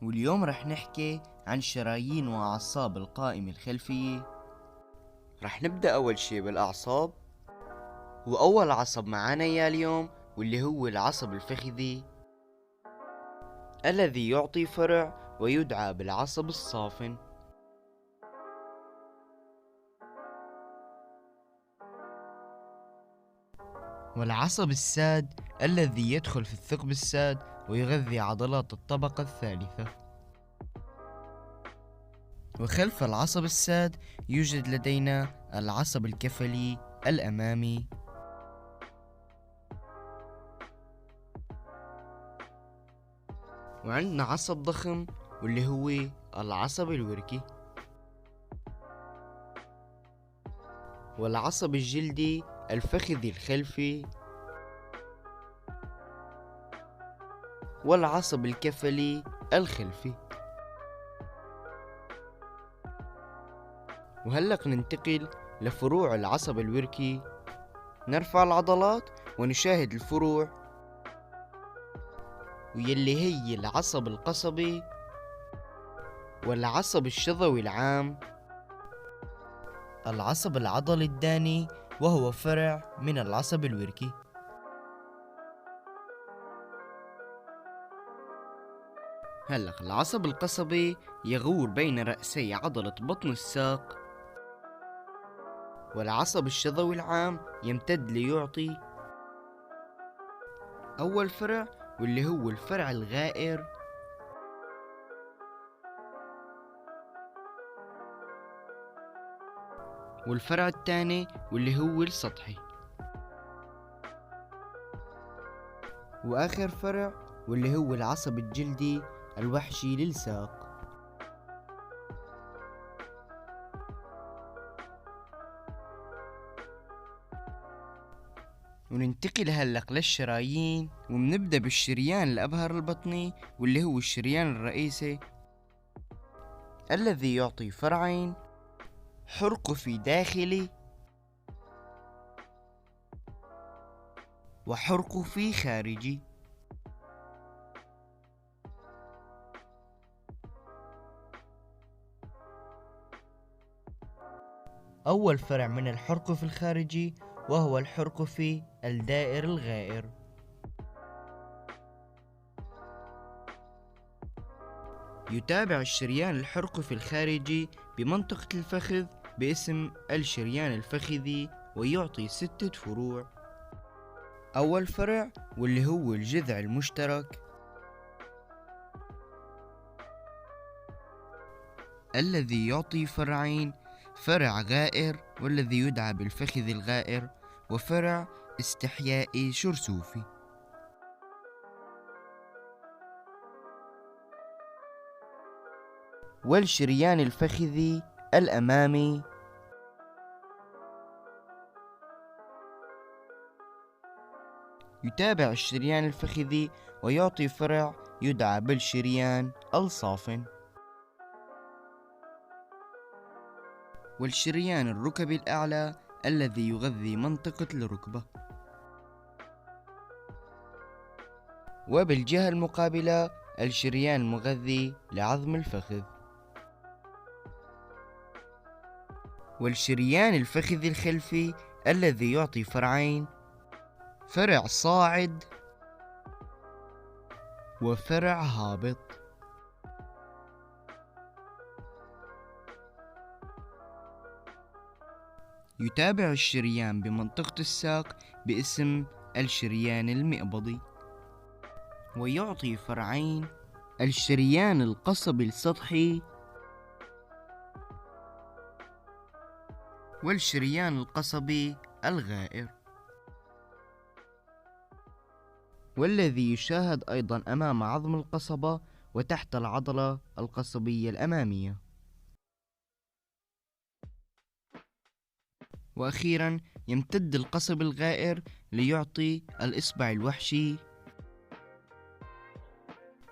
واليوم رح نحكي عن الشرايين وأعصاب القائمة الخلفية. رح نبدأ أول شي بالأعصاب، وأول عصب معانا يا اليوم واللي هو العصب الفخذي الذي يعطي فرع ويدعى بالعصب الصافن. والعصب الساد الذي يدخل في الثقب الساد ويغذي عضلات الطبقة الثالثة. وخلف العصب الساد يوجد لدينا العصب الكفلي الأمامي. وعندنا عصب ضخم واللي هو العصب الوركي. والعصب الجلدي الفخذي الخلفي. والعصب الكفلي الخلفي. وهلق ننتقل لفروع العصب الوركي. نرفع العضلات ونشاهد الفروع، واللي هي العصب القصبي والعصب الشظوي العام، العصب العضلي الداني وهو فرع من العصب الوركي. هلق العصب القصبي يغور بين رأسي عضلة بطن الساق. والعصب الشظوي العام يمتد ليعطي أول فرع واللي هو الفرع الغائر. والفرع الثاني واللي هو السطحي. وآخر فرع واللي هو العصب الجلدي الوحشي للساق. وننتقل هلق للشرايين، وبنبدأ بالشريان الأبهر البطني واللي هو الشريان الرئيسي الذي يعطي فرعين، حرقفي داخلي وحرقفي خارجي. أول فرع من الحرقفي الخارجي وهو الحرقفي الدائر الغائر. يتابع الشريان الحرقفي الخارجي بمنطقة الفخذ باسم الشريان الفخذي، ويعطي 6 فروع. أول فرع واللي هو الجذع المشترك الذي يعطي فرعين، فرع غائر والذي يدعى بالفخذ الغائر، وفرع استحيائي شرسوفي. والشريان الفخذي الأمامي يتابع الشريان الفخذي ويعطي فرع يدعى بالشريان الصافن. والشريان الركبي الأعلى الذي يغذي منطقة الركبة. وبالجهة المقابلة الشريان المغذي لعظم الفخذ. والشريان الفخذي الخلفي الذي يعطي فرعين، فرع صاعد وفرع هابط. يتابع الشريان بمنطقة الساق باسم الشريان المئبضي، ويعطي فرعين، الشريان القصبي السطحي والشريان القصبي الغائر، والذي يشاهد أيضا أمام عظم القصبة وتحت العضلة القصبية الأمامية. وأخيرا يمتد القصب الغائر ليعطي الإصبع الوحشي،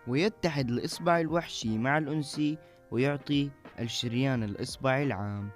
ويتحد الإصبع الوحشي مع الأنسي ويعطي الشريان الإصبعي العام.